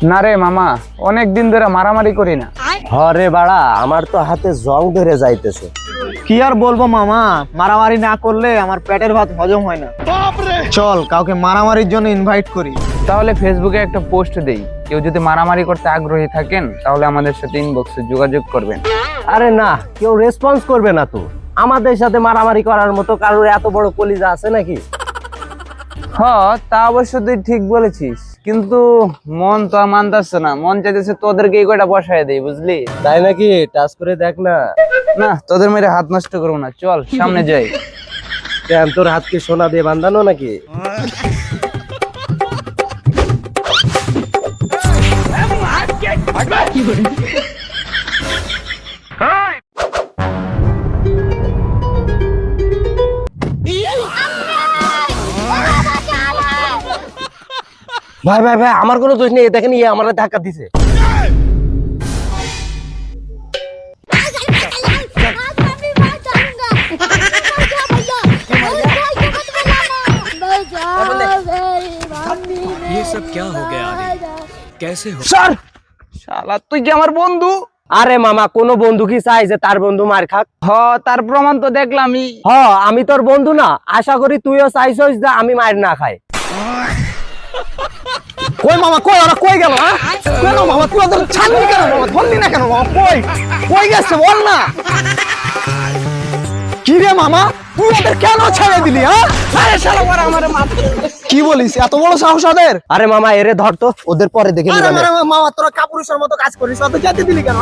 না রে মামা, অনেক দিন ধরে মারামারি করি না। হরে বাড়া, আমার তো হাতে জং ধরে যাইতেছে। কি আর বলবো মামা, মারামারি না করলে আমার পেটের ভাত হজম হয় না। চল কাউকে মারামারির জন্য ইনভাইট করি। তাহলে ফেসবুকে একটা পোস্ট দেই, কেউ যদি মারামারি করতে আগ্রহী থাকেন তাহলে আমাদের সাথে ইনবক্সে যোগাযোগ করবেন। আরে না, কেউ রেসপন্স করবে না তো। আমাদের সাথে মারামারি করার মতো কারোর এত বড় কলিজা আছে নাকি? হ্যাঁ, তা অবশ্য তুই ঠিক বলেছিস, কিন্তু মন তো আর মানতেছে না। মন চাইতেছে তোদেরকে এই কয়টা বসায় দেই, বুঝলি? তাই নাকি? টাচ করে দেখ না। না, তোদের মেরে হাত নষ্ট করবো না, চল সামনে যাই। কেন, তোর হাত কি সোনা দিয়ে বাঁধানো নাকি? ভাই ভাই ভাই, আমার কোনো দোষ নেই, দেখেন ইয়ে আমার ধাক্কা দিছে। ये सब क्या हो गया आदि? कैसे हो? স্যার, শালা তুই কি আমার বন্ধু? আরে মামা, কোন বন্ধু কি চাই যে তার বন্ধু মার খাক? তার প্রমাণ তো দেখলামই। আমি তোর বন্ধু না, আশা করি তুইও চাইছস যে আমি মার না খাই। কই মামা, কই ওরা কই গেল? কেন মামা তুই ওদের ছাড়লি কেন? মামা ধরলি না কেন? মামা কই কই গেছে বল না। কি রে মামা, তুই ওদের কেন ছেড়ে দিলি? আরে শালা ওরা আমারে মার। কি বলিস, এত বড় সাহস ওদের? আরে মামা, এরে ধর তো, ওদের পরে দেখে আরে নিবানে। মামা, তোরা কাপুরুষের মতো কাজ করিস, অত যেতে দিলি কেন?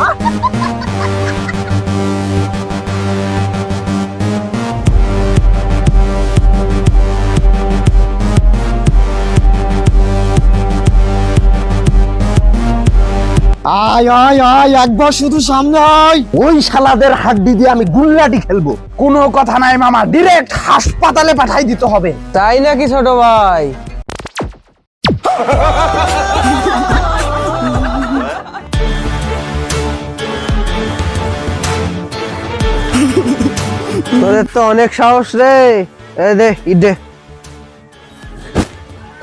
আয় আয় আয়, একবার শুধু সামনে আয়। ওই শালাদের হাড্ডি দিয়ে আমি গুল্লাটি খেলবো। কোনো কথা নাই মামা, ডিরেক্ট হাসপাতালে পাঠাই দিতে হবে। তাই নাকি ছোট ভাই? তোদের তো অনেক সাহস রে। এই দে ইডে।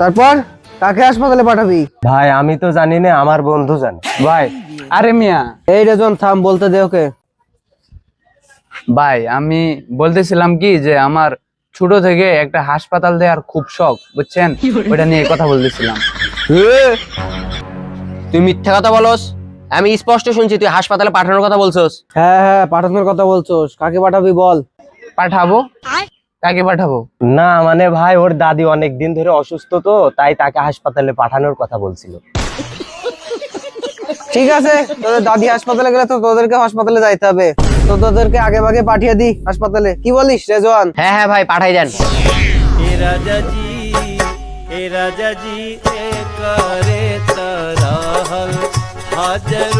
তারপর কাকে হাসপাতালে পাঠাবি? ভাই আমি তো জানি না, আমার বন্ধু জানে। ভাই, আরে মিয়া, এই রেজন থাম, বলতে দে ওকে। ভাই আমি বলতেছিলাম কি যে আমার ছোট থেকে একটা হাসপাতাল দেওয়ার খুব শখ, বুঝছেন? ওইটা নিয়ে কথা বলতেছিলাম। তুই মিথ্যা কথা বলস। আমি স্পষ্ট শুনছি তুই হাসপাতালে পাঠানোর কথা বলছস। হ্যাঁ হ্যাঁ, পাঠানোর কথা বলছোস, কাকে পাঠাবি বল। পাঠাবো? কাকে পাঠাবো? না মানে ভাই, ওর দাদি অনেক দিন ধরে অসুস্থ, তো তাই তাকে হাসপাতালে পাঠানোর কথা বলছিল। ঠিক আছে, তোদের দাদি হাসপাতালে গেলে তো তোদেরকে হাসপাতালে যাইতে হবে, তো তোদেরকে আগে ভাগে পাঠিয়ে দি হাসপাতালে। কি বলিস রেজওয়ান? হ্যাঁ হ্যাঁ ভাই, পাঠাই দেন। ए राजा जी ए करे तरहल हाजर